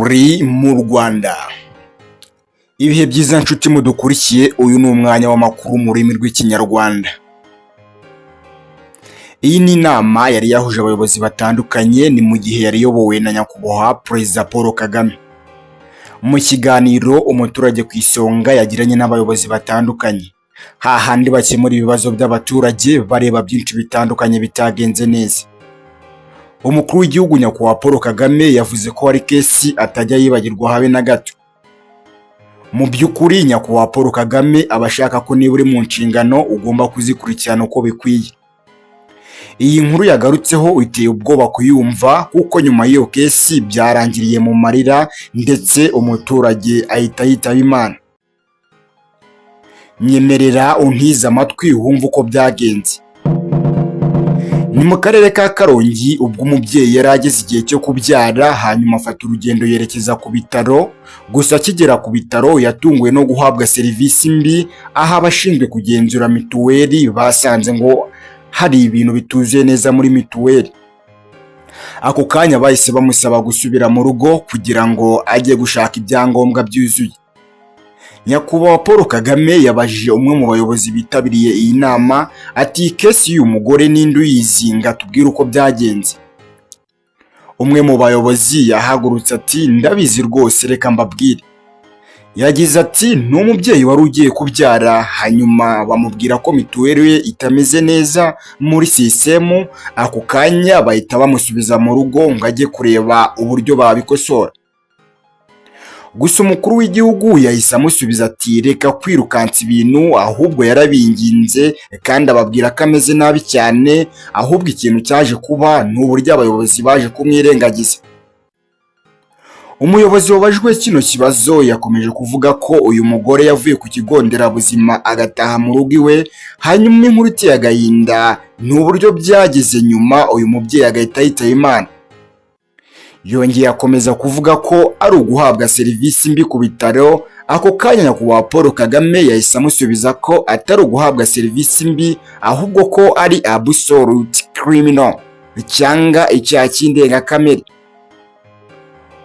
muri mu Rwanda. Ibihe byiza nshuti mudukurikiye, uyu ni umwanya w'amakuru mu rurimi rw'ikinyarwanda. Iyi ni inama yari yahuje abayobozi batandukanye, ni mu gihe yari yobowe na nyakubahwa Perezida Paul Kagame. Mu kiganiro umuturage ku isonga yagiranye n'abayobozi batandukanye, hahandi bakemura ibibazo by'abaturage bareba byinshi bitandukanye bitagenze neza. Umukuru w'igihugu nyakubahwa Paul Kagame yavuze ko hari kesi atajya yibagirwa habe na gato. Mu by'ukuri nyakubahwa Paul Kagame abashaka ko niba uri mu nshingano ugomba kuzikurikirana uko bikwiye. Iyi nkuru yagarutseho iteye ubwoba kuyumva, kuko nyuma y'iyo kesi byarangiriye mu marira ndetse umuturage ahita yitaba Imana. Nyemerera untize amatwi wumve uko byagenze. Ni mu karere ka Karongi ubwo umubyeyi yari ageze igihe cyo kubyara, hanyuma afata urugendo yerekeza ku bitaro. Gusa akigera ku bitaro yatunguwe no guhabwa serivisi mbi, aho abashinzwe kugenzura mituweli basanze ngo hari ibintu bituzuye neza muri mituweli. Ako kanya bahise bamusaba gusubira mu rugo kugira ngo ajye gushaka ibyangombwa byuzuye. Nyakubahwa Paul Kagame yabajije umwe mu bayobozi bitabiriye iyi nama ati kesi y'uyu mugore ninde uyizinga, tubwire uko byagenze. Umwe mu bayobozi yahagurutse ati ndabizi rwose, reka mbabwire. Yagize ati ni umubyeyi wari ugiye kubyara, hanyuma bamubwira ko mituweli ye itameze neza muri sisitemu. Ako kanya bahita bamusubiza mu rugo ngo ajye kureba uburyo babikosora. Gusa umukuru w'igihugu yahise amusubiza ati reka kwirukansa ibintu, ahubwo yarabinginze kandi ababwira ko ameze nabi cyane, ahubwo ikintu cyaje kuba ni uburyo abayobozi baje kumwirengagiza. Umuyobozi wabajwe kino kibazo yakomeje kuvuga ko uyu mugore yavuye ku kigo nderabuzima agataha mu rugo iwe, hanyuma inkuru iteye agahinda ni uburyo byageze nyuma uyu mubyeyi agahita yitaba Imana. Yongeye akomeza kuvuga ko ari uguhabwa serivisi mbi ku bitaro. Ako kanya nyakubahwa Paul Kagame yahise amusubiza ko atari uguhabwa serivisi mbi, ahubwo ko ari absolute criminal cyangwa icyaha cy'indengakamere.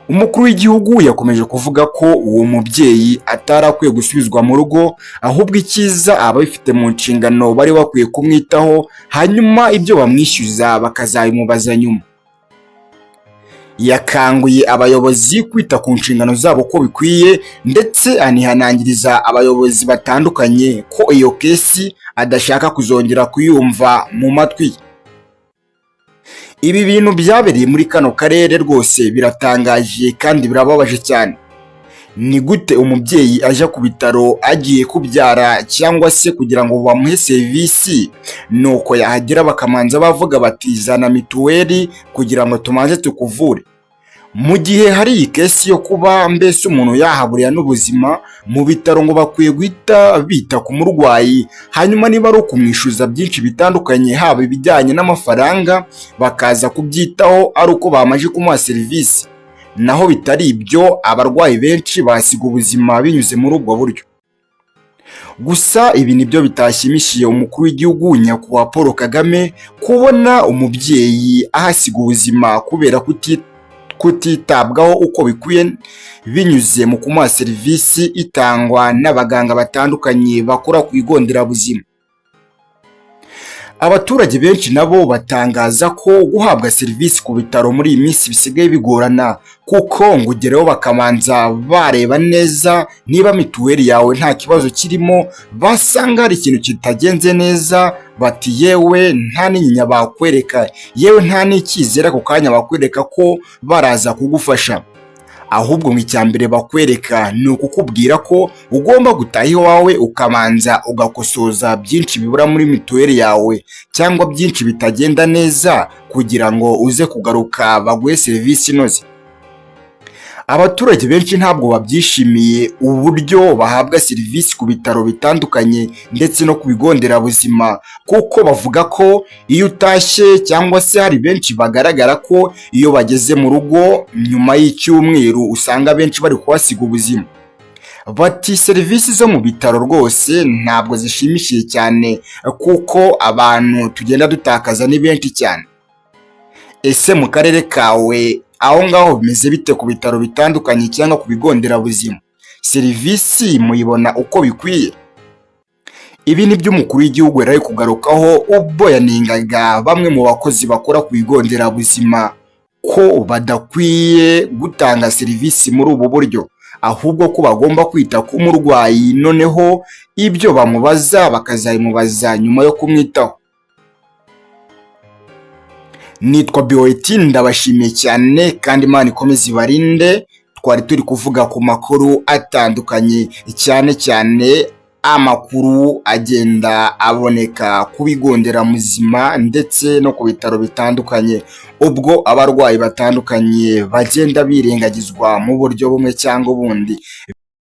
Umukuru w'igihugu yakomeje kuvuga ko uwo mubyeyi atari akwiye gusubizwa mu rugo, ahubwo icyiza ababifite mu nshingano bari bakwiye kumwitaho, hanyuma ibyo bamwishyuza bakazabimubaza nyuma. Yakanguye abayobozi kwita ku nshingano zabo uko bikwiye, ndetse anihanangiriza abayobozi batandukanye ko iyo kesi adashaka kuzongera kuyumva mu matwi. Ibi bintu byabereye muri kano karere rwose biratangaje kandi birababaje cyane. Ni gute umubyeyi aje ku bitaro agiye kubyara cyangwa se kugira ngo bamuhe serivisi, nuko yahagera bakamanza bavuga bati zana mituweli kugira ngo tumanze tukuvure. Mu gihe hari iyi kesi yo kuba mbese umuntu yahaburira n'ubuzima mu bitaro, ngo bakwiye guhita bita ku murwayi, hanyuma niba ari ukumwishyuza byinshi bitandukanye, haba ibijyanye n'amafaranga, bakaza kubyitaho ari uko bamaze kumuha serivisi. Naho bitari ibyo, abarwayi benshi basiga ubuzima binyuze muri ubwo buryo. Gusa ibi nibyo bitashimishije umukuru w'igihugu nyakubahwa Paul Kagame, kubona umubyeyi ahasiga ubuzima kubera kutitabwaho uko bikwiye, binyuze mu kumuha serivisi itangwa n'abaganga batandukanye bakora ku bigo nderabuzima. Abaturage benshi nabo batangaza ko guhabwa serivisi ku bitaro muri iyi minsi bisigaye bigorana, kuko ngo ugereho bakamanza bareba neza niba mituweli yawe nta kibazo kirimo, basanga hari ikintu kitagenze neza bati yewe nta n'inyinya bakwereka, yewe nta n'icyizere ako kanya bakwereka ko baraza kugufasha. Ahubwo nk'icyambere bakwereka ni ukukubwira ko ugomba gutaha iwawe ukamanza ugakosoza byinshi bibura muri mituweli yawe, cyangwa byinshi bitagenda neza, kugira ngo uze kugaruka baguhe serivisi inoze. Abaturage benshi ntabwo babyishimiye uburyo bahabwa serivisi ku bitaro bitandukanye ndetse no ku bigo nderabuzima, kuko bavuga ko iyo utashye, cyangwa se hari benshi bagaragara ko iyo bageze mu rugo nyuma y'icyumweru usanga benshi bari kuhasiga ubuzima. Bati serivisi zo mu bitaro rwose ntabwo zishimishije cyane, kuko abantu tugenda dutakaza ni benshi cyane. Ese mu karere kawe aho ngaho bimeze bite ku bitaro bitandukanye cyangwa ku bigo nderabuzima? Serivisi muyibona uko bikwiye? Ibi ni byo umukuru w'igihugu yari kugarukaho ubwo yaningaga bamwe mu bakozi bakora ku bigo nderabuzima ko badakwiye gutanga serivisi muri ubu buryo, ahubwo ko bagomba kwita ku murwayi, noneho ibyo bamubaza bakazabimubaza nyuma yo kumwitaho. Nitwa Biweti, ndabashimiye cyane kandi Imana ikomeze ibarinde. Twari turi kuvuga ku makuru atandukanye, cyane cyane amakuru agenda aboneka ku bigo nderabuzima ndetse no ku bitaro bitandukanye, ubwo abarwayi batandukanye bagenda birengagizwa mu buryo bumwe cyangwa ubundi.